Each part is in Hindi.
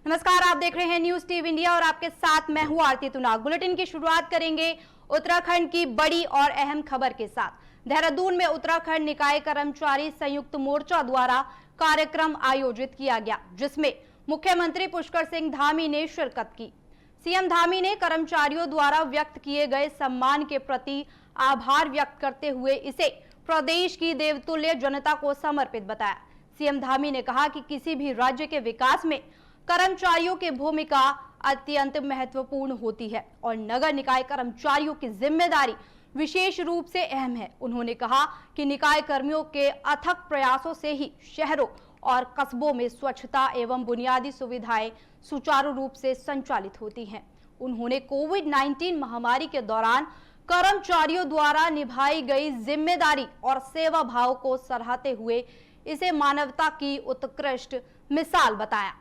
नमस्कार, आप देख रहे हैं न्यूज टीवी इंडिया और आपके साथ मैं हूं आरती तुनाग। बुलेटिन की शुरुआत करेंगे उत्तराखंड की बड़ी और अहम खबर के साथ। देहरादून में उत्तराखंड निकाय कर्मचारी संयुक्त मोर्चा द्वारा कार्यक्रम आयोजित किया गया, जिसमें मुख्यमंत्री पुष्कर सिंह धामी ने शिरकत की। सीएम धामी ने कर्मचारियों द्वारा व्यक्त किए गए सम्मान के प्रति आभार व्यक्त करते हुए इसे प्रदेश की देवतुल्य जनता को समर्पित बताया। सीएम धामी ने कहा कि किसी भी राज्य के विकास में कर्मचारियों की भूमिका अत्यंत महत्वपूर्ण होती है और नगर निकाय कर्मचारियों की जिम्मेदारी विशेष रूप से अहम है। उन्होंने कहा कि निकाय कर्मियों के अथक प्रयासों से ही शहरों और कस्बों में स्वच्छता एवं बुनियादी सुविधाएं सुचारू रूप से संचालित होती हैं। उन्होंने कोविड-19 महामारी के दौरान कर्मचारियों द्वारा निभाई गई जिम्मेदारी और सेवा भाव को सराहते हुए इसे मानवता की उत्कृष्ट मिसाल बताया।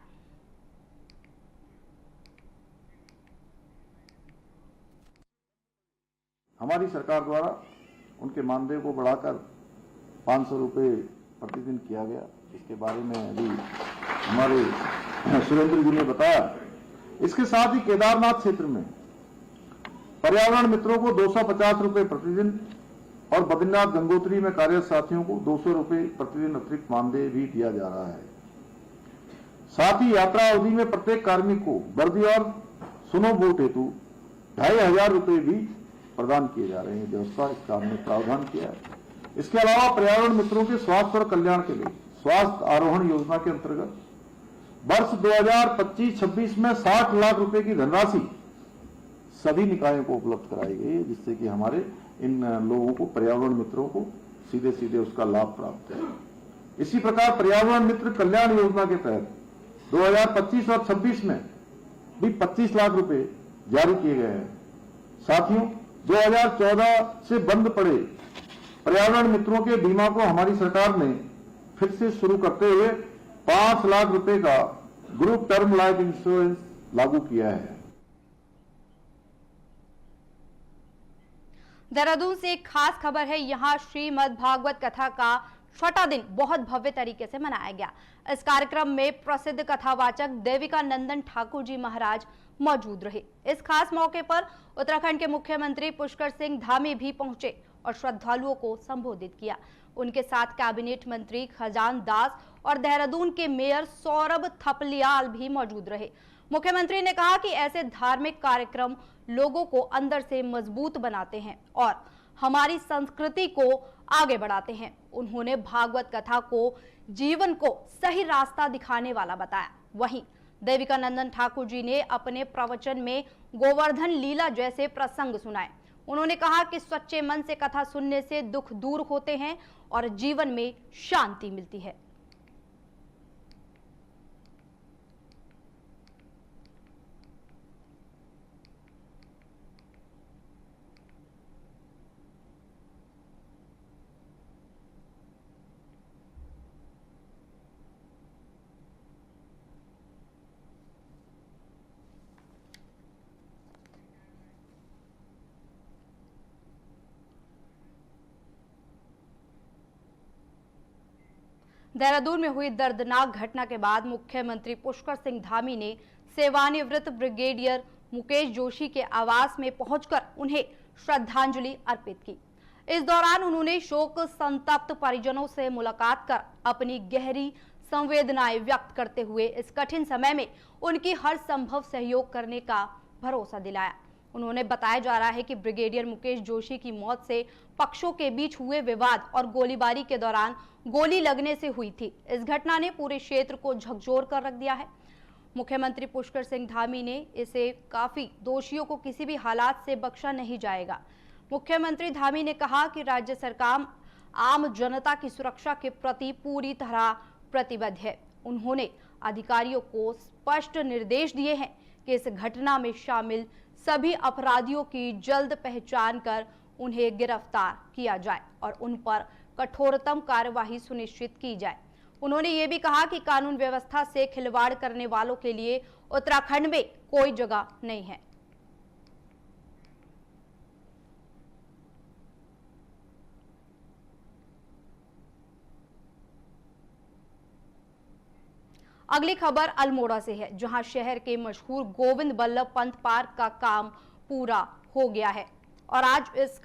हमारी सरकार द्वारा उनके मानदेय को बढ़ाकर 500 रुपये प्रतिदिन किया गया। इसके बारे में अभी हमारे सुरेंद्र जी ने बताया। इसके साथ ही केदारनाथ क्षेत्र में पर्यावरण मित्रों को 250 रुपये प्रतिदिन और बद्रीनाथ गंगोत्री में कार्यरत साथियों को 200 रुपये प्रतिदिन अतिरिक्त मानदेय भी दिया जा रहा है। साथ ही यात्रा अवधि में प्रत्येक कार्मिक को वर्दी और स्नो बोट हेतु 2500 रुपये भी प्रदान किए जा रहे हैं। व्यवस्था इस काम में प्रावधान किया है। इसके अलावा पर्यावरण मित्रों के स्वास्थ्य और कल्याण के लिए स्वास्थ्य आरोहण योजना के अंतर्गत वर्ष 2025-26 में 60 लाख रुपए की धनराशि सभी निकायों को उपलब्ध कराई गई है, जिससे कि हमारे इन लोगों को, पर्यावरण मित्रों को सीधे सीधे उसका लाभ प्राप्त है। इसी प्रकार पर्यावरण मित्र कल्याण योजना के तहत 2025 और 26 में भी 25 लाख रुपए जारी किए गए हैं। साथियों, 2014 से बंद पड़े पर्यावरण मित्रों के बीमा को हमारी सरकार ने फिर से शुरू करते हुए 5 लाख रुपए का ग्रुप टर्म लाइफ इंश्योरेंस लागू किया है। देहरादून से एक खास खबर है। यहाँ श्रीमद् भागवत कथा का छठा दिन बहुत भव्य तरीके से मनाया गया। इस कार्यक्रम में प्रसिद्ध कथावाचक देविका नंदन ठाकुर जी महाराज मौजूद रहे। इस खास मौके पर उत्तराखंड के मुख्यमंत्री पुष्कर सिंह धामी भी पहुंचे और श्रद्धालुओं को संबोधित किया। उनके साथ कैबिनेट मंत्री खजान दास और देहरादून के मेयर सौरभ थपलियाल भी मौजूद रहे। मुख्यमंत्री ने कहा कि ऐसे धार्मिक कार्यक्रम लोगों को अंदर से मजबूत बनाते हैं और हमारी संस्कृति को आगे बढ़ाते हैं। उन्होंने भागवत कथा को जीवन को सही रास्ता दिखाने वाला बताया। वहीं देविका नंदन ठाकुर जी ने अपने प्रवचन में गोवर्धन लीला जैसे प्रसंग सुनाए। उन्होंने कहा कि सच्चे मन से कथा सुनने से दुख दूर होते हैं और जीवन में शांति मिलती है। देहरादून में हुई दर्दनाक घटना के बाद मुख्यमंत्री पुष्कर सिंह धामी ने सेवानिवृत्त ब्रिगेडियर मुकेश जोशी के आवास में पहुंचकर उन्हें श्रद्धांजलि अर्पित की। इस दौरान उन्होंने शोक संतप्त परिजनों से मुलाकात कर अपनी गहरी संवेदनाएं व्यक्त करते हुए इस कठिन समय में उनकी हर संभव सहयोग करने का भरोसा दिलाया। उन्होंने बताया जा रहा है कि ब्रिगेडियर मुकेश जोशी की मौत से पक्षों के बीच हुए विवाद और गोलीबारी के दौरान गोली लगने से हुई थी। इस घटना ने पूरे क्षेत्र को झकझोर कर रख दिया है। मुख्यमंत्री पुष्कर सिंह धामी ने इसे काफी दोषियों को किसी भी हालात से बख्शा नहीं जाएगा। मुख्यमंत्री धामी ने कहा कि राज्य सरकार आम जनता की सुरक्षा के प्रति पूरी तरह प्रतिबद्ध है। उन्होंने अधिकारियों को स्पष्ट निर्देश दिए हैं कि इस घटना में शामिल सभी अपराधियों की जल्द पहचान कर उन्हें गिरफ्तार किया जाए और उन पर कठोरतम कार्यवाही सुनिश्चित की जाए। उन्होंने ये भी कहा कि कानून व्यवस्था से खिलवाड़ करने वालों के लिए उत्तराखंड में कोई जगह नहीं है। अगली खबर अल्मोड़ा से है, जहां शहर के मशहूर गोविंद बल्लभ पंत पार्क का काम पूरा हो गया है और आज इस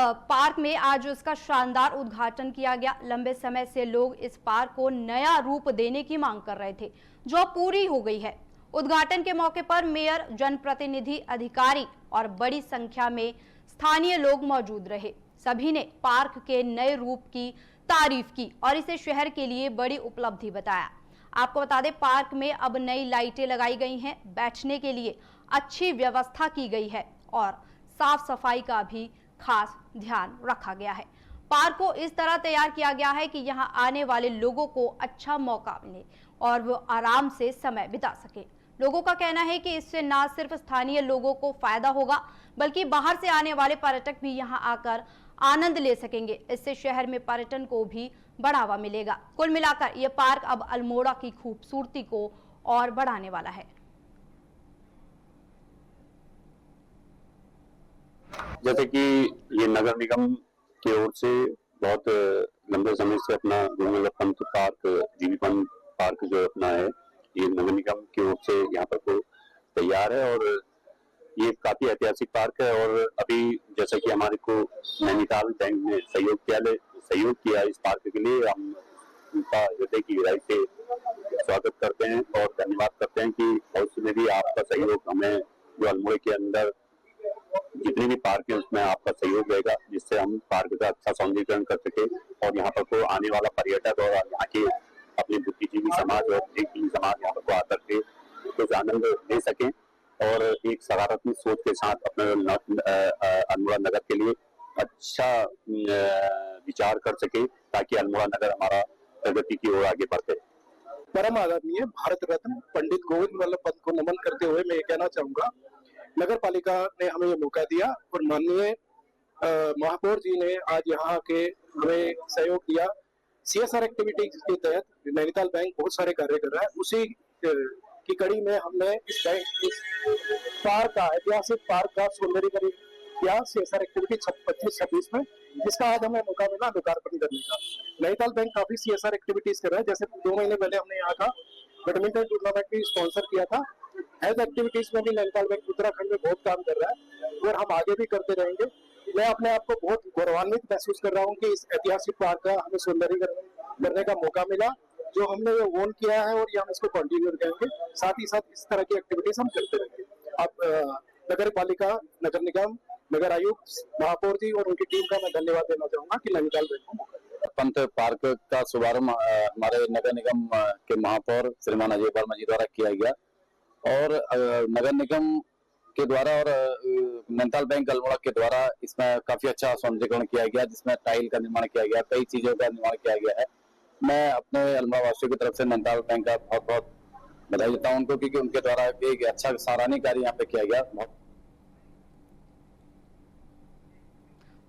पार्क में आज उसका शानदार उद्घाटन किया गया। लंबे समय से लोग इस पार्क को नया रूप देने की मांग कर रहे थे, जो पूरी हो गई है। उद्घाटन के मौके पर मेयर, जनप्रतिनिधि, अधिकारी और बड़ी संख्या में स्थानीय लोग मौजूद रहे। सभी ने पार्क के नए रूप की तारीफ की और इसे शहर के लिए बड़ी उपलब्धि बताया। आपको बता दें, पार्क में अब नई लाइटें लगाई गई हैं, बैठने के लिए अच्छी व्यवस्था की गई है और साफ सफाई का भी खास ध्यान रखा गया है। पार्क को इस तरह तैयार किया गया है कि यहां आने वाले लोगों को अच्छा मौका मिले और वो आराम से समय बिता सके। लोगों का कहना है कि इससे न सिर्फ स्थानीय लोगों को फायदा होगा, बल्कि बाहर से आने वाले पर्यटक भी यहां आकर आनंद ले सकेंगे। इससे शहर में पर्यटन को भी बढ़ावा मिलेगा। कुल मिलाकर यह पार्क अब अल्मोड़ा की खूबसूरती को और बढ़ाने वाला है। जैसे कि ये नगर निगम की ओर से बहुत लंबे समय से अपना गोविंद पंत पार्क, जीवी पंत पार्क जो अपना है, ये नगर निगम की ओर से यहाँ पर को तैयार है और ये काफी ऐतिहासिक पार्क है। और अभी जैसा कि हमारे को नैनीताल बैंक ने सहयोग किया इस पार्क के लिए, हम उनका हृदय की गहराई से स्वागत करते हैं और धन्यवाद करते हैं कि भविष्य में भी आपका सहयोग हमें, जो अल्मोड़ा के अंदर जितने भी पार्क है उसमें आपका सहयोग रहेगा, जिससे हम पार्क का अच्छा सौंदर्यीकरण कर सके और यहाँ पर को आने वाला पर्यटक और यहाँ के अपने बुद्धिजीवी समाज और लेखी समाज यहाँ पर को आकर के कुछ आनंद ले सकें और एक सकारात्मक सोच के साथ अपने अल्मोड़ा नगर के लिए अच्छा विचार कर सके, ताकि अल्मोड़ा नगर हमारा प्रगति की ओर आगे बढ़े। परम आदरणीय भारत रत्न पंडित गोविंद बल्लभ पंत को नमन करते हुए मैं ये कहना चाहूंगा, नगर पालिका ने हमें ये मौका दिया और माननीय महापौर जी ने आज यहाँ के हमें सहयोग दिया। CSR एक्टिविटीज के तहत नैनीताल बैंक बहुत सारे कार्य कर रहा है, उसी की कड़ी में हमने इस पार्क का, ऐतिहासिक पार्क का सौंदर्यीकरण किया CSR एक्टिविटी 25-26 में, जिसका आज हमें मौका मिला लोकार्पण करने का। नैनीताल बैंक काफी CSR एक्टिविटीज कर रहा है। जैसे 2 महीने पहले हमने यहाँ का बैडमिंटन टूर्नामेंट भी स्पॉन्सर किया था। हेल्थ एक्टिविटीज में भी नैनीताल बैंक उत्तराखंड में बहुत काम कर रहा है और हम आगे भी करते रहेंगे। मैं अपने आप को बहुत गौरवान्वित महसूस कर रहा हूँ कि इस ऐतिहासिक पार्क का हमें सौंदर्यीकरण करने का मौका मिला, जो हमने ये ओन किया है और ये हम इसको कंटिन्यू करेंगे। साथ ही साथ इस तरह की एक्टिविटीज हम करते रहेंगे। अब नगर पालिका, नगर निगम, नगर आयुक्त, महापौर जी और उनकी टीम का मैं धन्यवाद देना चाहूंगा कि नैनीताल बैंक को मौका दिया। पंत पार्क का शुभारंभ हमारे नगर निगम के महापौर श्रीमान अजय वर्मा जी द्वारा किया गया और नगर निगम के द्वारा और नैनीताल बैंक अल्मोड़ा के द्वारा इसमें काफी अच्छा सौंदर्यीकरण किया गया, जिसमें टाइल का निर्माण किया गया, कई चीजों का निर्माण किया गया है। मैं अपने अल्मोड़ा वासियों की तरफ से नैनीताल बैंक का बहुत बहुत बधाई देता हूं उनको, क्योंकि उनके द्वारा एक अच्छा सराहनीय कार्य यहाँ पे किया गया।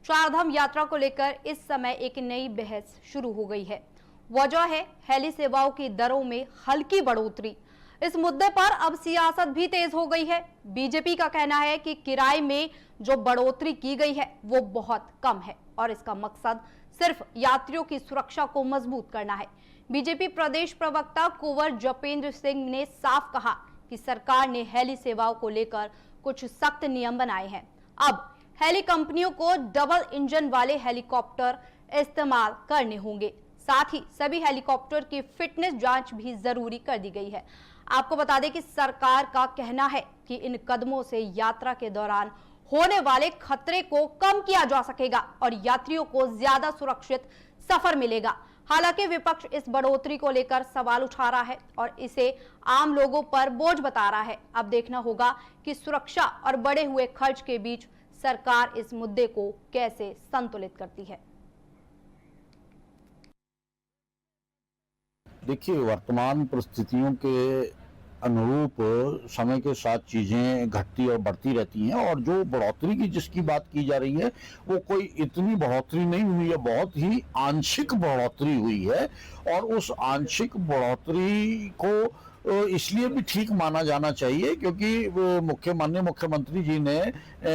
चारधाम यात्रा को लेकर इस समय एक नई बहस शुरू हो गई है। वजह है हेली सेवाओं की दरों में हल्की बढ़ोतरी। इस मुद्दे पर अब सियासत भी तेज हो गई है। बीजेपी का कहना है कि किराए में जो बढ़ोतरी की गई है वो बहुत कम है और इसका मकसद सिर्फ यात्रियों की सुरक्षा को मजबूत करना है। बीजेपी प्रदेश प्रवक्ता कुंवर जपेंद्र सिंह ने साफ कहा कि सरकार ने हेली सेवाओं को लेकर कुछ सख्त नियम बनाए हैं। अब हेली कंपनियों को डबल इंजन वाले हेलीकॉप्टर इस्तेमाल करने होंगे। साथ ही सभी हेलीकॉप्टर की फिटनेस जांच भी जरूरी कर दी गई है। आपको बता दें कि सरकार का कहना है कि इन कदमों से यात्रा के दौरान होने वाले खतरे को कम किया जा सकेगा और यात्रियों को ज्यादा सुरक्षित सफर मिलेगा। हालांकि विपक्ष इस बढ़ोतरी को लेकर सवाल उठा रहा है और इसे आम लोगों पर बोझ बता रहा है। अब देखना होगा कि सुरक्षा और बढ़े हुए खर्च के बीच सरकार इस मुद्दे को कैसे संतुलित करती है। देखिए, वर्तमान परिस्थितियों के अनुरूप समय के साथ चीजें घटती और बढ़ती रहती हैं और जो बढ़ोतरी की जिसकी बात की जा रही है वो कोई इतनी बढ़ोतरी नहीं हुई है, बहुत ही आंशिक बढ़ोतरी हुई है और उस आंशिक बढ़ोतरी को इसलिए भी ठीक माना जाना चाहिए क्योंकि वो माननीय मुख्यमंत्री जी ने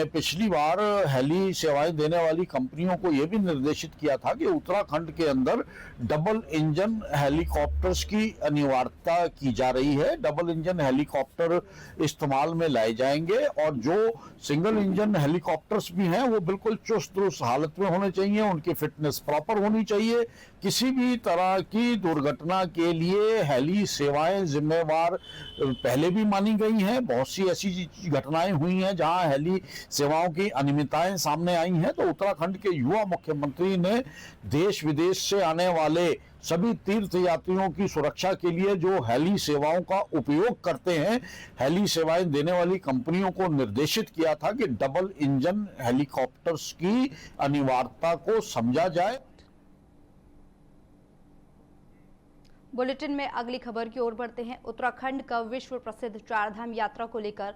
पिछली बार हेली सेवाएं देने वाली कंपनियों को यह भी निर्देशित किया था कि उत्तराखंड के अंदर डबल इंजन हेलीकॉप्टर्स की अनिवार्यता की जा रही है। डबल इंजन हेलीकॉप्टर इस्तेमाल में लाए जाएंगे और जो सिंगल इंजन हेलीकॉप्टर्स भी हैं वो बिल्कुल चुस्त दुरुस्त हालत में होने चाहिए, उनकी फिटनेस प्रॉपर होनी चाहिए। किसी भी तरह की दुर्घटना के लिए हेली सेवाएं जिम्मेवार पहले भी मानी गई हैं। बहुत सी ऐसी घटनाएं हुई हैं जहां हेली सेवाओं की अनियमितताएं सामने आई हैं। तो उत्तराखंड के युवा मुख्यमंत्री ने देश विदेश से आने वाले सभी तीर्थ यात्रियों की सुरक्षा के लिए जो हेली सेवाओं का उपयोग करते हैं, हेली सेवाएं देने वाली कंपनियों को निर्देशित किया था कि डबल इंजन हेलीकॉप्टर्स की अनिवार्यता को समझा जाए। बुलेटिन में अगली खबर की ओर बढ़ते हैं। उत्तराखंड का विश्व प्रसिद्ध चारधाम यात्रा को लेकर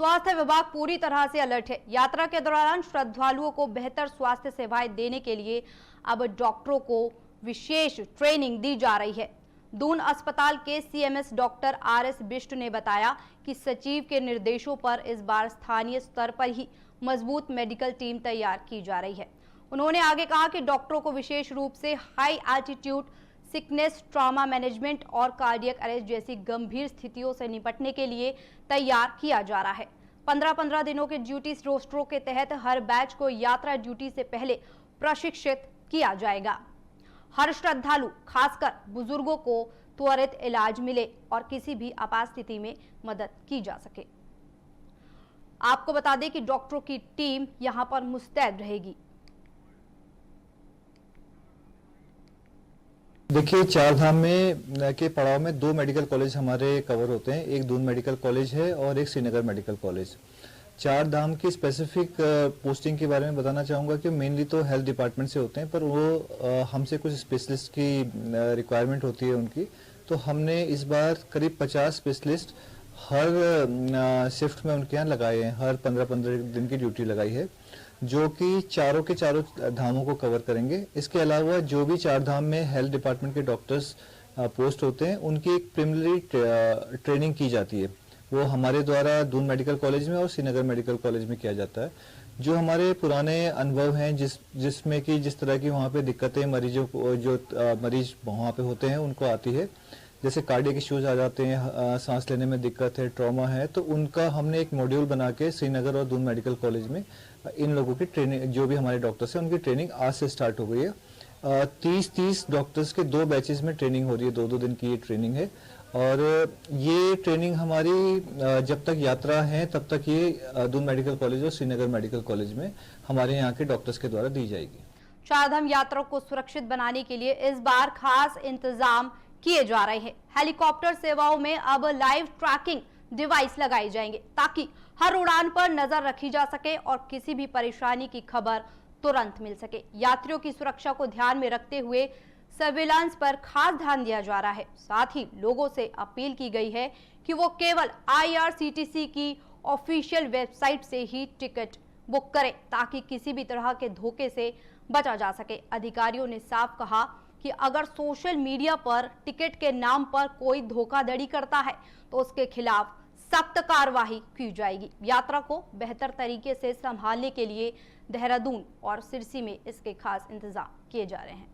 स्वास्थ्य विभाग पूरी तरह से अलर्ट है। यात्रा के दौरान श्रद्धालुओं को बेहतर स्वास्थ्य सेवाएं देने के लिए अब डॉक्टरों को विशेष ट्रेनिंग दी जा रही है। दून अस्पताल के सीएमएस डॉक्टर आरएस बिष्ट ने बताया कि सचिव के निर्देशों पर इस बार स्थानीय स्तर पर ही मजबूत मेडिकल टीम तैयार की जा रही है। उन्होंने आगे कहा कि डॉक्टरों को विशेष रूप से high altitude sickness, trauma management और कार्डियक अरेस्ट जैसी गंभीर स्थितियों से निपटने के लिए तैयार किया जा रहा है। 15-15 दिनों के ड्यूटी रोस्टरों के तहत हर बैच को यात्रा ड्यूटी से पहले प्रशिक्षित किया जाएगा। हर श्रद्धालु, खासकर बुजुर्गों को त्वरित इलाज मिले और किसी भी आपात स्थिति में मदद की जा सके। आपको बता दें कि डॉक्टरों की टीम यहां पर मुस्तैद रहेगी। देखिए, चारधाम में के पड़ाव में 2 मेडिकल कॉलेज हमारे कवर होते हैं। एक दून मेडिकल कॉलेज है और एक श्रीनगर मेडिकल कॉलेज। चारधाम की स्पेसिफिक पोस्टिंग के बारे में बताना चाहूँगा कि मेनली तो हेल्थ डिपार्टमेंट से होते हैं, पर वो हमसे कुछ स्पेशलिस्ट की रिक्वायरमेंट होती है उनकी। तो हमने इस बार करीब 50 स्पेशलिस्ट हर शिफ्ट में उनके यहाँ लगाए हैं। हर 15-15 दिन की ड्यूटी लगाई है, जो कि चारों के चारों धामों को कवर करेंगे। इसके अलावा जो भी चार धाम में हेल्थ डिपार्टमेंट के डॉक्टर्स पोस्ट होते हैं, उनकी एक प्रिलिमिनरी ट्रेनिंग की जाती है। वो हमारे द्वारा दून मेडिकल कॉलेज में और श्रीनगर मेडिकल कॉलेज में किया जाता है। जो हमारे पुराने अनुभव हैं, जिसमें कि जिस तरह की वहाँ पे दिक्कतें मरीजों को, जो मरीज वहाँ पे होते हैं उनको आती है, जैसे कार्डियक इश्यूज आ जाते हैं, सांस लेने में दिक्कत है, ट्रॉमा है, तो उनका हमने एक मॉड्यूल बना के श्रीनगर और दून मेडिकल कॉलेज में इन लोगों की ट्रेनिंग, जो भी हमारे डॉक्टर्स हैं उनकी ट्रेनिंग आज से स्टार्ट हो गई है। 30 डॉक्टर्स के 2 बैचेस में ट्रेनिंग हो रही है। 2-2 दिन की ये ट्रेनिंग है और ये ट्रेनिंग हमारी जब तक यात्रा है तब तक ये दून मेडिकल कॉलेज और श्रीनगर मेडिकल कॉलेज में हमारे यहाँ के डॉक्टर्स के द्वारा दी जाएगी। चारधाम यात्रा को सुरक्षित बनाने के लिए इस बार खास इंतजाम किए जा रहे हैं। हेलीकॉप्टर सेवाओं में अब लाइव ट्रैकिंग डिवाइस लगाए जाएंगे ताकि हर उड़ान पर नजर रखी जा सके और किसी भी परेशानी की खबर तुरंत मिल सके। यात्रियों की सुरक्षा को ध्यान में रखते हुए सर्विलांस पर खास ध्यान दिया जा रहा है। साथ ही लोगों से अपील की गई है कि वो केवल IRCTC की ऑफिशियल वेबसाइट से ही टिकट बुक करें ताकि किसी भी तरह के धोखे से बचा जा सके। अधिकारियों ने साफ कहा कि अगर सोशल मीडिया पर टिकट के नाम पर कोई धोखाधड़ी करता है तो उसके खिलाफ सख्त कार्रवाई की जाएगी। यात्रा को बेहतर तरीके से संभालने के लिए देहरादून और सिरसी में इसके खास इंतजाम किए जा रहे हैं।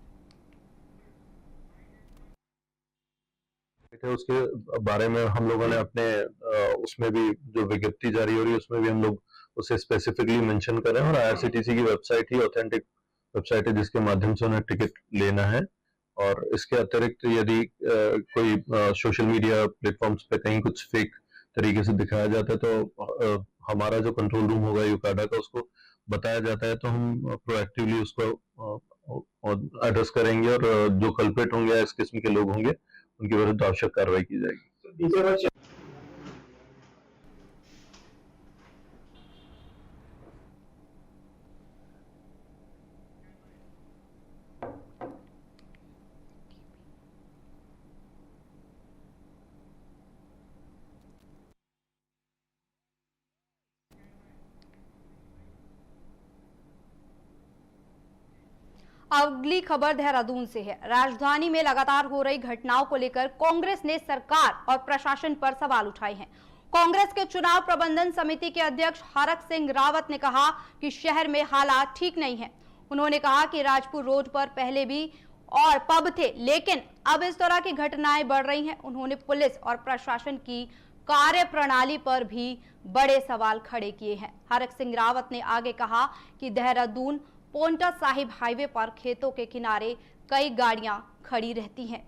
उसके बारे में हम लोगों ने अपने उसमें भी जो विज्ञप्ति जारी हो रही है उसमें भी हम लोग उसे स्पेसिफिकली मेंशन करें और IRCTC की वेबसाइट ही ऑथेंटिक वेबसाइट है जिसके माध्यम से उन्हें टिकट लेना है। और इसके अतिरिक्त यदि कोई सोशल मीडिया प्लेटफॉर्म्स पे कहीं कुछ फेक तरीके से दिखाया जाता है तो हमारा जो कंट्रोल रूम होगा यूकाडा का, उसको बताया जाता है तो हम प्रोएक्टिवली उसको एड्रेस करेंगे और जो कल्प्रिट होंगे इस किस्म के लोग होंगे उनके विरुद्ध आवश्यक कार्रवाई की जाएगी। अगली खबर देहरादून से है। राजधानी में लगातार हो रही घटनाओं को लेकर कांग्रेस ने सरकार और प्रशासन पर सवाल उठाए हैं। कांग्रेस के चुनाव प्रबंधन समिति के अध्यक्ष हरक सिंह रावत ने कहा कि शहर में हालात ठीक नहीं है। उन्होंने कहा कि राजपुर रोड पर पहले भी और पब थे, लेकिन अब इस तरह की घटनाएं बढ़ रही हैं। उन्होंने पुलिस और प्रशासन की कार्यप्रणाली पर भी बड़े सवाल खड़े किए हैं। हरक सिंह रावत ने आगे कहा कि देहरादून पोंटा साहिब हाईवे पर खेतों के किनारे कई गाड़ियां खड़ी रहती हैं।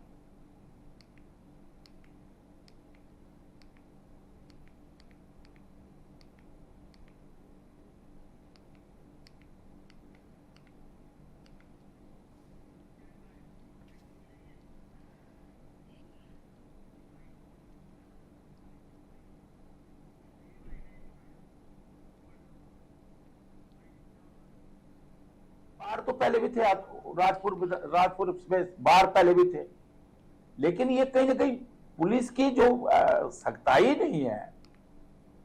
बाढ़ तो पहले भी थे, राजपुर में बाढ़ पहले भी थे, लेकिन ये कहीं ना कहीं पुलिस की जो सख्ताई नहीं है,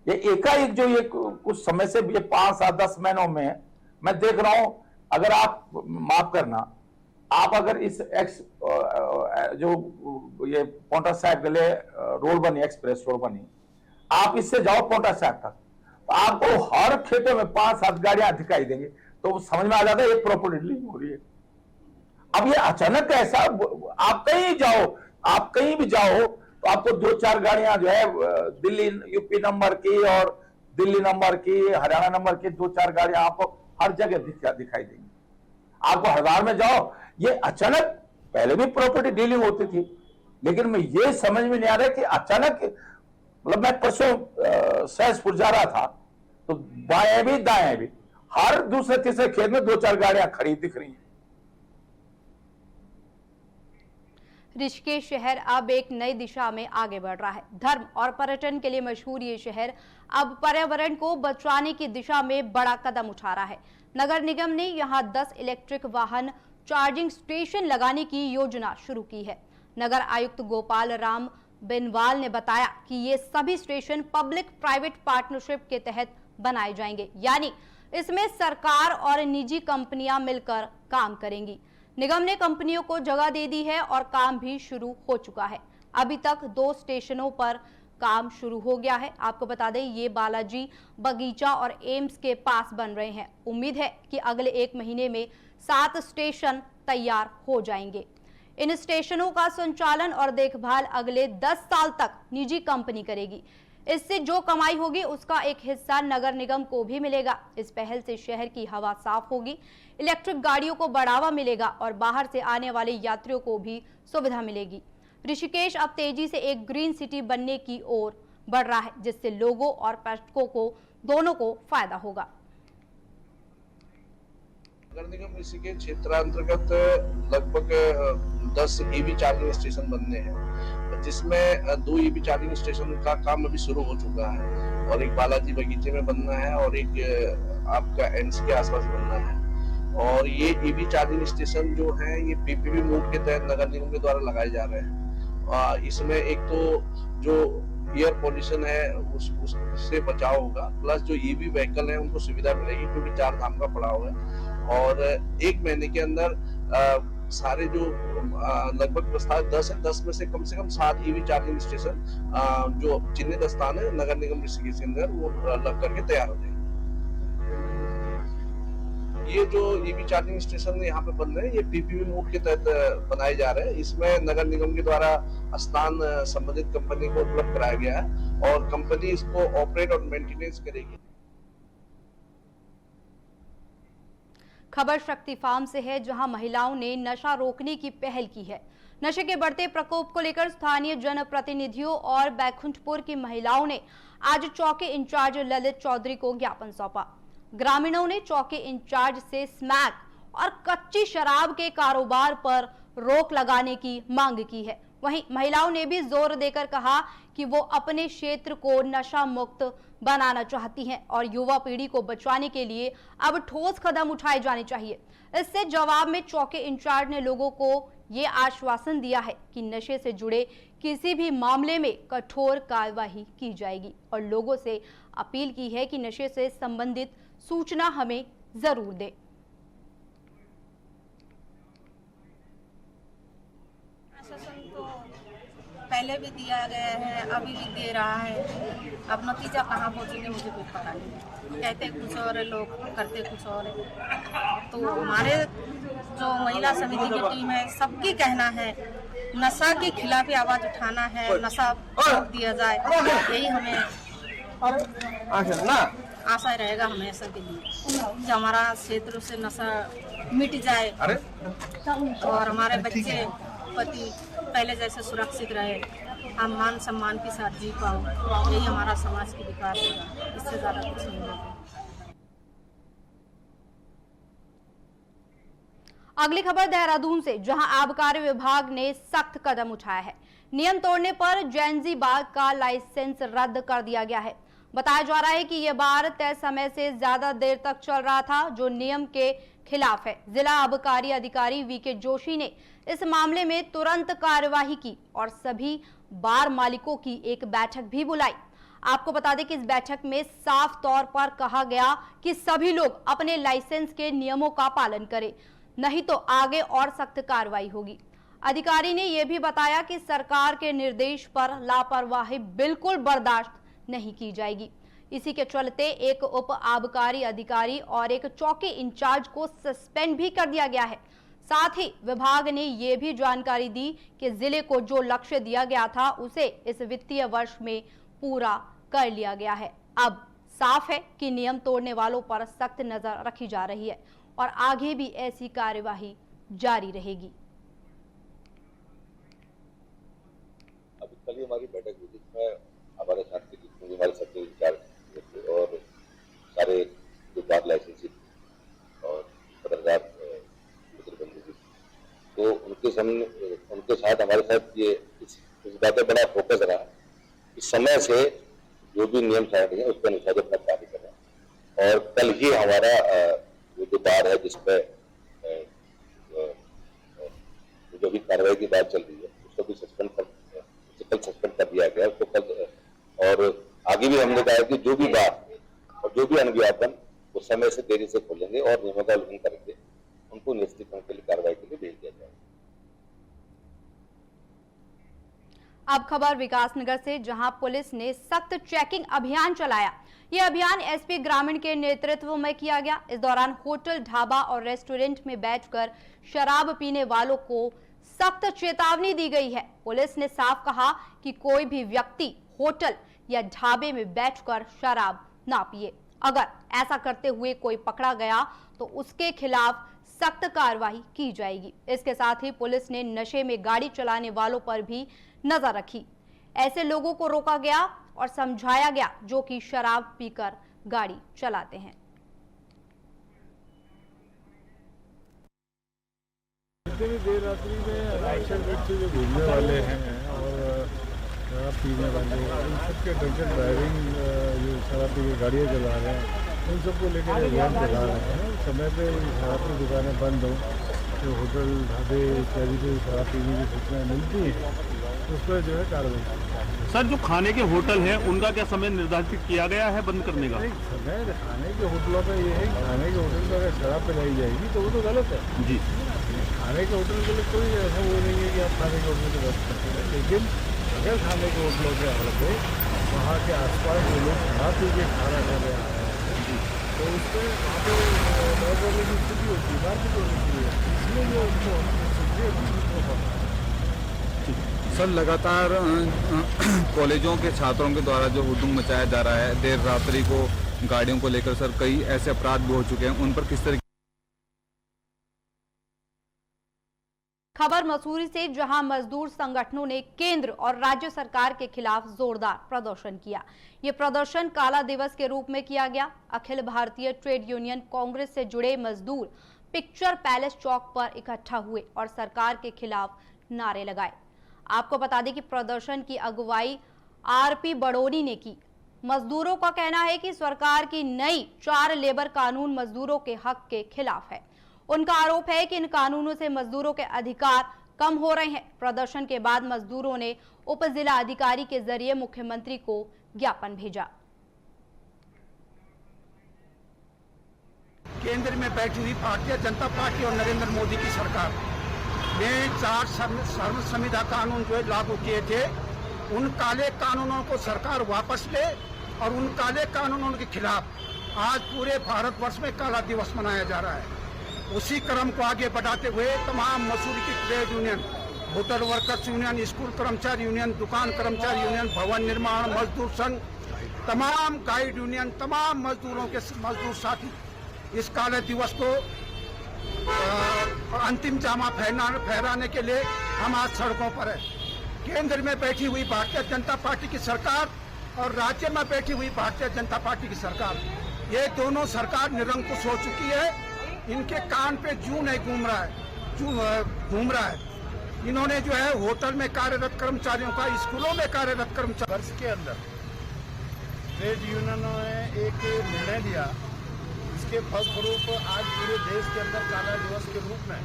ये एकाएक जो ये कुछ समय से ये 5, 7, 10 महीनों में मैं देख रहा हूं। अगर आप माफ करना, आप अगर इस जो ये पोंटा साहिब के लिए रोड बनी, एक्सप्रेस रोड बनी, आप इससे जाओ पोंटा साहिब तक, तो आपको हर खेतों में 5-7 गाड़ियां दिखाई देंगी, तो समझ में आ जाता है ये प्रॉपर डीलिंग हो रही है। अब ये अचानक ऐसा, आप कहीं जाओ, आप कहीं भी जाओ, तो आपको 2-4 गाड़ियां जो है दिल्ली यूपी नंबर की और दिल्ली नंबर की, हरियाणा नंबर की 2-4 गाड़ियां आपको हर जगह दिखाई देंगी। आपको हरिद्वार में जाओ, ये अचानक, पहले भी प्रॉपर्टी डीलिंग होती थी, लेकिन मैं ये समझ में नहीं आ रहा कि अचानक, मतलब मैं परसों सहसपुर जा रहा था, तो बाएं भी दाएं भी हर दूसरे तीसरे खेत में 2-4 गाड़ियां खड़ी दिख रही हैं। ऋषिकेश शहर अब एक नई दिशा में आगे बढ़ रहा है। धर्म और पर्यटन के लिए मशहूर ये शहर अब पर्यावरण को बचाने की दिशा में बड़ा कदम उठा रहा है। नगर निगम ने यहां 10 इलेक्ट्रिक वाहन चार्जिंग स्टेशन लगाने की योजना शुरू की है। नगर आयुक्त गोपाल राम बेनवाल ने बताया कि ये सभी स्टेशन पब्लिक प्राइवेट पार्टनरशिप के तहत बनाए जाएंगे, यानी इसमें सरकार और निजी कंपनियां मिलकर काम करेंगी। निगम ने कंपनियों को जगह दे दी है और काम भी शुरू हो चुका है। अभी तक 2 स्टेशनों पर काम शुरू हो गया है। आपको बता दें, ये बालाजी बगीचा और एम्स के पास बन रहे हैं। उम्मीद है कि अगले 1 महीने में 7 स्टेशन तैयार हो जाएंगे। इन स्टेशनों का संचालन और देखभाल अगले 10 साल तक निजी कंपनी करेगी। इससे जो कमाई होगी उसका एक हिस्सा नगर निगम को भी मिलेगा। इस पहल से शहर की हवा साफ होगी, इलेक्ट्रिक गाड़ियों को बढ़ावा मिलेगा और बाहर से आने वाले यात्रियों को भी सुविधा मिलेगी। ऋषिकेश अब तेजी से एक ग्रीन सिटी बनने की ओर बढ़ रहा है, जिससे लोगों और पर्यटकों को दोनों को फायदा होगा। नगर निगम ऋषिकेश क्षेत्रांतर्गत लगभग 10 ईवी चार्जिंग स्टेशन बनने हैं, जिसमें 2 ईवी चार्जिंग स्टेशन का काम अभी शुरू हो चुका है और एक बालाजी बगीचे में बनना है और एक आपका एनसी के आसपास बनना है। और ये ईवी चार्जिंग स्टेशन जो है ये पीपीपी मोड के तहत नगर निगम के द्वारा लगाए जा रहे हैं। इसमें एक तो जो एयर पोल्यूशन है उससे बचाव होगा, प्लस जो ईवी व्हीकल है उनको सुविधा मिलेगी, क्योंकि 4 धाम का पड़ाव है। और 1 महीने के अंदर सारे जो लगभग प्रस्ताव 10 में से कम 7 ईवी चार्जिंग स्टेशन जो चिन्हित स्थान है नगर निगम ऋषिकेश के अंदर वो लग करके तैयार हो जाएंगे। ये जो ईवी चार्जिंग स्टेशन यहाँ पे बन रहे हैं ये पीपीपी मोड के तहत बनाए जा रहे हैं। इसमें नगर निगम के द्वारा स्थान संबंधित कंपनी को उपलब्ध कराया गया है और कंपनी इसको ऑपरेट और मेंटेनेंस करेगी। खबर शक्ति फार्म से है, जहां महिलाओं ने नशा रोकने की पहल की है। नशे के बढ़ते प्रकोप को लेकर स्थानीय जनप्रतिनिधियों और बैकुंठपुर की महिलाओं ने आज चौकी इंचार्ज ललित चौधरी को ज्ञापन सौंपा। ग्रामीणों ने चौकी इंचार्ज से स्मैक और कच्ची शराब के कारोबार पर रोक लगाने की मांग की है। वहीं महिलाओं ने भी जोर देकर कहा कि वो अपने क्षेत्र को नशा मुक्त बनाना चाहती हैं और युवा पीढ़ी को बचाने के लिए अब ठोस कदम उठाए जाने चाहिए। इससे जवाब में चौकी इंचार्ज ने लोगों को ये आश्वासन दिया है कि नशे से जुड़े किसी भी मामले में कठोर कार्यवाही की जाएगी और लोगों से अपील की है कि नशे से संबंधित सूचना हमें जरूर दें। पहले भी दिया गया है, अभी भी दे रहा है। अब नतीजा कहाँ पहुँचेंगे मुझे कुछ पता नहीं। कहते कुछ और है लोग, करते कुछ और है। तो हमारे जो महिला समिति की टीम है, सबकी कहना है नशा के खिलाफ ही आवाज उठाना है, नशा रोक दिया जाए, यही हमें आशा रहेगा हमेशा के लिए। जो हमारा क्षेत्र से नशा मिट जाए और हमारे बच्चे पति पहले जैसे सुरक्षित रहे, हम मान सम्मान के साथ जी पाओ, यही हमारा समाज की विकास है, इससे ज्यादा कुछ नहीं होगा। अगली खबर देहरादून से, जहां आबकारी विभाग ने सख्त कदम उठाया है। नियम तोड़ने पर जैनजी बाग का लाइसेंस रद्द कर दिया गया है। बताया जा रहा है कि यह बार तय समय से ज्यादा देर तक चल रहा था, जो नियम के खिलाफ है। जिला आबकारी अधिकारी वीके जोशी ने इस मामले में तुरंत कार्यवाही की और सभी बार मालिकों की एक बैठक भी बुलाई। आपको बता दें कि इस बैठक में साफ तौर पर कहा गया कि सभी लोग अपने लाइसेंस के नियमों का पालन करें, नहीं तो आगे और सख्त कार्रवाई होगी। अधिकारी ने यह भी बताया कि सरकार के निर्देश पर लापरवाही बिल्कुल बर्दाश्त नहीं की जाएगी। इसी के चलते एक उप आबकारी अधिकारी और एक चौकी इंचार्ज को सस्पेंड भी कर दिया गया है। साथ ही विभाग ने यह भी जानकारी दी कि जिले को जो लक्ष्य दिया गया था उसे इस वित्तीय वर्ष में पूरा कर लिया गया है। अब साफ है कि नियम तोड़ने वालों पर सख्त नजर रखी जा रही है और आगे भी ऐसी कार्यवाही जारी रहेगी। अभी कल ही हमारी बैठक हुई जिसमें हमारे साथ के जितने भी हमारे सेक्टर इंचार्ज और सारे जो बार लाइसेंसी और पत्रकार मित्रबंधु, तो उनके साथ हमारे साथ ये इस बात पर बड़ा फोकस रहा कि समय से जो भी नियम सारे हैं उसके अनुसार अपना कार्य कर रहा है। और कल ही हमारा जो बार है जिसपे जो भी कार्रवाई की बात चल रही है उसको भी सस्पेंड कर दिया गया उसको कल। और आगे भी हमने कहा कि जो भी बार और जो भी अनविज्ञापन वो समय से देरी से खोलेंगे और नियमों का उल्लंघन करेंगे उनको निश्चित के लिए कार्रवाई के लिए भेज दिया जाएगा। अब खबर विकासनगर से, जहां पुलिस ने सख्त चेकिंग अभियान चलाया। यह अभियान एसपी ग्रामीण के नेतृत्व में किया गया। इस दौरान होटल, ढाबा और रेस्टोरेंट में बैठकर शराब पीने वालों को सख्त चेतावनी दी गई है। पुलिस ने साफ कहा कि कोई भी व्यक्ति होटल या ढाबे में बैठकर शराब ना पिए। अगर ऐसा करते हुए कोई पकड़ा गया तो उसके खिलाफ सख्त कार्रवाई की जाएगी। इसके साथ ही पुलिस ने नशे में गाड़ी चलाने वालों पर भी नजर रखी। ऐसे लोगों को रोका गया और समझाया गया जो कि शराब पीकर गाड़ी चलाते हैं। इतनी देर रात्रि में अक्सर व्यक्ति जो घूमने वाले हैं और शराब पीने वाले इन सबके ड्रंक ड्राइविंग जो शराब पी के गाड़ियाँ चला रहे हैं उन सबको लेकर अभियान चला रहे हैं। समय पे शराब की दुकानें बंद हो, जो होटल, ढाबे इत्यादि से शराब पीने की सूचनाएँ मिलती हैं उस पर जो है कार्रवाई। सर, जो खाने के होटल हैं उनका क्या समय निर्धारित किया गया है बंद करने का? समय खाने के होटलों का ये है कि खाने के होटल पर अगर शराब पिलाई जाएगी तो वो तो गलत है जी। खाने के होटल के लिए कोई ऐसा वो नहीं है कि आप खाने के होटल को रद्द करते हैं, लेकिन अगर खाने के होटलों के आधार पे वहाँ के आसपास जो लोग शराब पी के खाना खाने आ रहे हैं तो उस पर वहाँ पर नौकरी की स्थिति होती है, मार्केट होनी चाहिए, इसलिए जो उनको सर, लगातार कॉलेजों के छात्रों के द्वारा जो हुड़दंग मचाया जा रहा है देर रात्रि को गाड़ियों को लेकर, सर कई ऐसे अपराध भी हो चुके हैं, उन पर किस तरह? खबर मसूरी से, जहां मजदूर संगठनों ने केंद्र और राज्य सरकार के खिलाफ जोरदार प्रदर्शन किया। ये प्रदर्शन काला दिवस के रूप में किया गया। अखिल भारतीय ट्रेड यूनियन कांग्रेस से जुड़े मजदूर पिक्चर पैलेस चौक पर इकट्ठा हुए और सरकार के खिलाफ नारे लगाए। आपको बता दें कि प्रदर्शन की अगुवाई आरपी बड़ोनी ने की। मजदूरों का कहना है कि सरकार की नई 4 लेबर कानून मजदूरों के हक के खिलाफ है। उनका आरोप है कि इन कानूनों से मजदूरों के अधिकार कम हो रहे हैं। प्रदर्शन के बाद मजदूरों ने उप जिला अधिकारी के जरिए मुख्यमंत्री को ज्ञापन भेजा। केंद्र में बैठी हुई भारतीय जनता पार्टी और नरेंद्र मोदी की सरकार ने 4 श्रम संविधा कानून जो है लागू किए थे उन काले कानूनों को सरकार वापस ले और उन काले कानूनों के खिलाफ आज पूरे भारतवर्ष में काला दिवस मनाया जा रहा है। उसी क्रम को आगे बढ़ाते हुए तमाम मसूरी की trade union, hotel workers union, school कर्मचारी यूनियन, दुकान कर्मचारी यूनियन, भवन निर्माण मजदूर संघ, तमाम गाइड यूनियन, तमाम मजदूरों के मजदूर साथी इस काले दिवस को अंतिम जामा फहराने के लिए हम आज सड़कों पर है। केंद्र में बैठी हुई भारतीय जनता पार्टी की सरकार और राज्य में बैठी हुई भारतीय जनता पार्टी की सरकार, ये दोनों सरकार निरंकुश हो चुकी है। इनके कान पे जूं नहीं घूम रहा है। इन्होंने जो है होटल में कार्यरत कर्मचारियों का, स्कूलों में कार्यरत कर्मचारी वर्ष के अंदर ट्रेड यूनियनों ने एक निर्णय लिया, इसके फलस्वरूप आज पूरे देश के अंदर काला दिवस के रूप में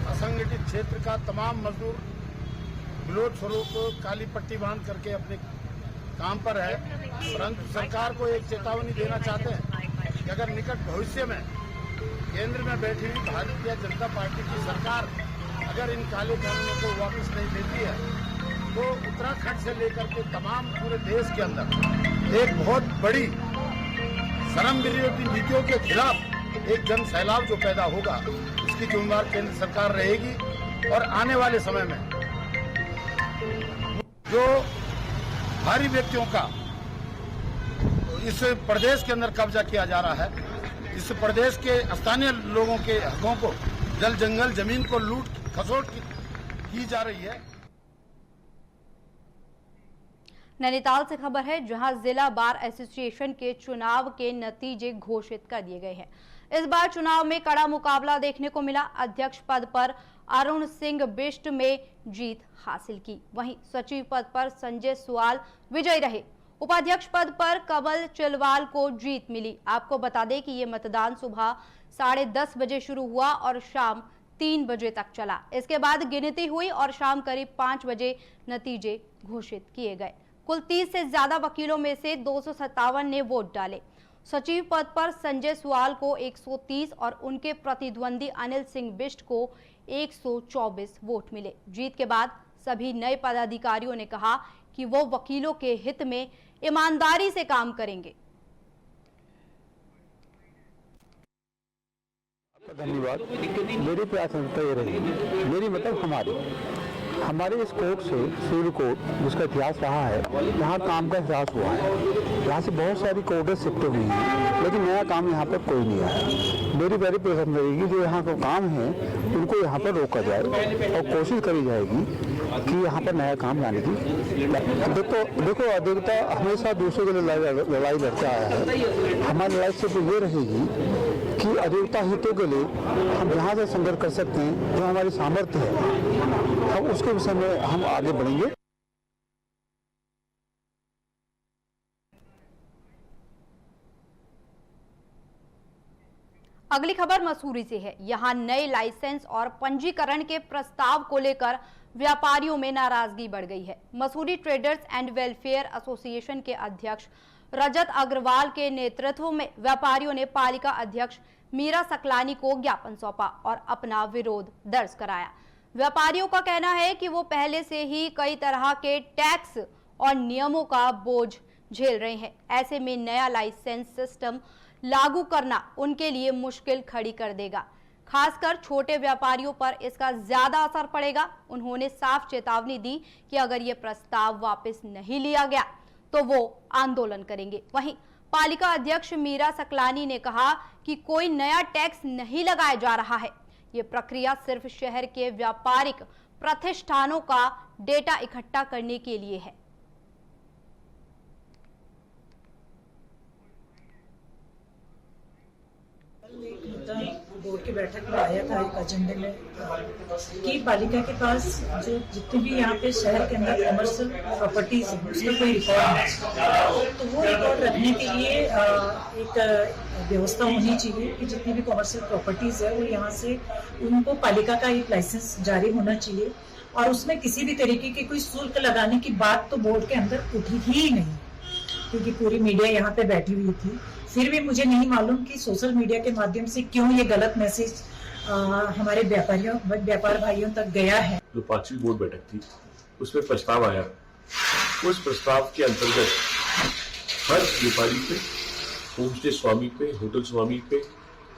असंगठित क्षेत्र का तमाम मजदूर विरोध स्वरूप काली पट्टी बांध करके अपने काम पर है। परंतु सरकार को एक चेतावनी देना चाहते हैं कि अगर निकट भविष्य में केंद्र में बैठी हुई भारतीय जनता पार्टी की सरकार अगर इन काले कानूनों को वापस नहीं लेती है तो उत्तराखंड से लेकर के तमाम पूरे देश के अंदर एक बहुत बड़ी श्रम विरोधी नीतियों के खिलाफ एक जन सैलाब जो पैदा होगा, इसकी जिम्मेदार केंद्र सरकार रहेगी। और आने वाले समय में जो भारी व्यक्तियों का इस प्रदेश के अंदर कब्जा किया जा रहा है, इस प्रदेश के स्थानीय लोगों के हकों को, जल जंगल जमीन को लूट खसोट की जा रही है। नैनीताल से खबर है, जहां जिला बार एसोसिएशन के चुनाव के नतीजे घोषित कर दिए गए हैं। इस बार चुनाव में कड़ा मुकाबला देखने को मिला। अध्यक्ष पद पर अरुण सिंह बिष्ट में जीत हासिल की, वहीं सचिव पद पर संजय सुआल विजयी रहे। उपाध्यक्ष पद पर कमल चिलवाल को जीत मिली। आपको बता दें कि ये मतदान सुबह 10:30 बजे शुरू हुआ और शाम 3 बजे तक चला। इसके बाद गिनती हुई और शाम करीब 5 बजे नतीजे घोषित किए गए। कुल 30 से ज्यादा वकीलों में से 257 ने वोट डाले। सचिव पद पर संजय सुआल को 130 और उनके प्रतिद्वंदी अनिल सिंह बिष्ट को 124 वोट मिले। जीत के बाद सभी नए पदाधिकारियों ने कहा कि वो वकीलों के हित में ईमानदारी से काम करेंगे। धन्यवाद। मेरी प्राथमिकता ये रही, मेरी मतलब हमारे इस कोर्ट से सिविल कोर्ट जिसका इतिहास रहा है, यहाँ काम का इतिहास हुआ है। यहाँ से बहुत सारी कोर्टें शिफ्ट हुई हैं, लेकिन नया काम यहाँ पर कोई नहीं आया। मेरी पहली पसंद रहेगी जो यहाँ का काम है उनको यहाँ पर रोका जाए और कोशिश करी जाएगी कि यहाँ पर नया काम लाने की। देखो अधिकता हमेशा दूसरों के लिए लड़ाई लड़ता आया है। हमारी लड़ाई सिर्फ ये रहेगी कि अधिकता हितों के लिए हम जहाँ से संघर्ष कर सकते हैं, जो हमारी सामर्थ्य है, हम उसके विषय में हम आगे बढ़ेंगे। अगली खबर मसूरी से है। यहां नए लाइसेंस और पंजीकरण के प्रस्ताव को लेकर व्यापारियों में नाराजगी बढ़ गई है। Mussoorie traders and welfare association के अध्यक्ष रजत अग्रवाल के नेतृत्व में व्यापारियों ने पालिका अध्यक्ष मीरा सकलानी को ज्ञापन सौंपा और अपना विरोध दर्ज कराया। व्यापारियों का कहना है कि वो पहले से ही कई तरह के टैक्स और नियमों का बोझ झेल रहे हैं। ऐसे में नया लाइसेंस सिस्टम लागू करना उनके लिए मुश्किल खड़ी कर देगा। खासकर छोटे व्यापारियों पर इसका ज्यादा असर पड़ेगा। उन्होंने साफ चेतावनी दी कि अगर ये प्रस्ताव वापस नहीं लिया गया तो वो आंदोलन करेंगे। वहीं पालिका अध्यक्ष मीरा सकलानी ने कहा कि कोई नया टैक्स नहीं लगाया जा रहा है। ये प्रक्रिया सिर्फ शहर के व्यापारिक प्रतिष्ठानों का डेटा इकट्ठा करने के लिए है। बोर्ड की बैठक में आया था एक एजेंडे में कि पालिका के पास जो जितने भी यहाँ पे शहर के अंदर कमर्शियल प्रॉपर्टीज है उसका कोई रिकॉर्ड नहीं, तो वो रिकॉर्ड रखने के लिए एक व्यवस्था होनी चाहिए कि जितनी भी कमर्शियल प्रॉपर्टीज है वो यहाँ से उनको पालिका का एक लाइसेंस जारी होना चाहिए और उसमें किसी भी तरीके की कोई शुल्क लगाने की बात तो बोर्ड के अंदर उठी ही नहीं, क्योंकि पूरी मीडिया यहाँ पे बैठी हुई थी। फिर भी मुझे नहीं मालूम कि सोशल मीडिया के माध्यम से क्यों ये गलत मैसेज हमारे व्यापार भाइयों तक गया है। जो 5वीं बोर्ड बैठक थी उसमें प्रस्ताव आया, उस प्रस्ताव के अंतर्गत हर व्यापारी पे, होमस्टे स्वामी पे, होटल स्वामी पे,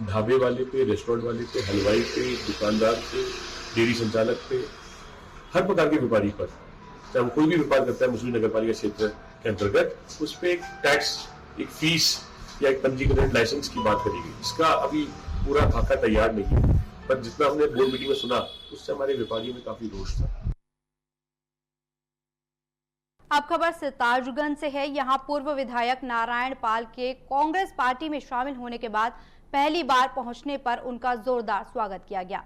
ढाबे वाले पे, रेस्टोरेंट वाले पे, हलवाई पे, दुकानदार पे, डेयरी संचालक पे, हर प्रकार के व्यापारी पर, चाहे वो कोई भी व्यापार करता है मसूरी नगर पालिका क्षेत्र के अंतर्गत, उस पर एक टैक्स, एक फीस या एक पंजीकरण लाइसेंस की बात करी गई। इसका अभी पूरा खाका तैयार नहीं है, पर जितना हमने बोर्ड मीटिंग में सुना उससे हमारे व्यापारियों में काफी रोष था। अब खबर सिताजगंज से है। यहां पूर्व विधायक नारायण पाल के कांग्रेस पार्टी में शामिल होने के बाद पहली बार पहुंचने पर उनका जोरदार स्वागत किया गया।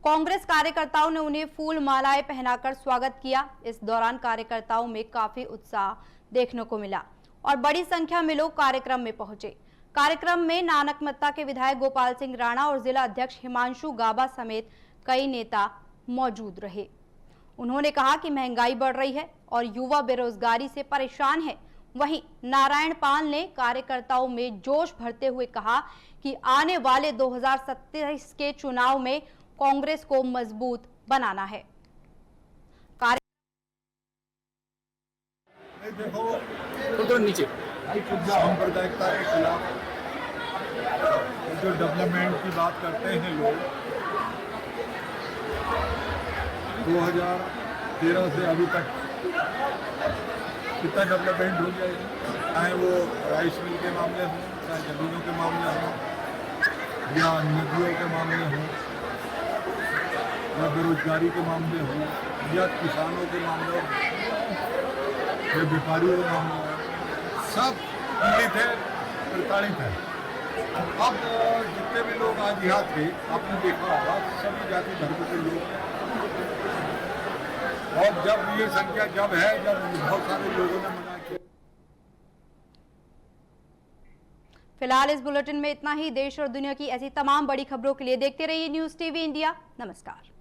कांग्रेस कार्यकर्ताओं ने उन्हें फूल मालाएं पहनाकर स्वागत किया। इस दौरान कार्यकर्ताओं में काफी उत्साह देखने को मिला और बड़ी संख्या में लोग कार्यक्रम में पहुंचे। कार्यक्रम में नानकमत्ता के विधायक गोपाल सिंह राणा और जिला अध्यक्ष हिमांशु गाबा समेत कई नेता मौजूद रहे। उन्होंने कहा कि महंगाई बढ़ रही है और युवा बेरोजगारी से परेशान है। वहीं नारायण पाल ने कार्यकर्ताओं में जोश भरते हुए कहा कि आने वाले 2027 के चुनाव में कांग्रेस को मजबूत बनाना है। देखो नीचे सांप्रदायिकता के खिलाफ जो डेवलपमेंट की बात करते हैं लोग, 2013 से अभी तक कितना डेवलपमेंट हो गया है, चाहे वो राइस मिल के मामले हों, चाहे जमीनों के मामले हों, या नदियों के मामले हों, या बेरोजगारी के मामले हों, या किसानों के मामले हों, या व्यापारियों के मामले हों, सब पीड़ित है, प्रताड़ित है। अब जितने भी लोग आज यहाँ थे, आपने देखा होगा सभी जाति धर्म के लोग, और जब ये संख्या जब बहुत सारे लोगों ने मना किया। फिलहाल इस बुलेटिन में इतना ही। देश और दुनिया की ऐसी तमाम बड़ी खबरों के लिए देखते रहिए न्यूज़ टीवी इंडिया। नमस्कार।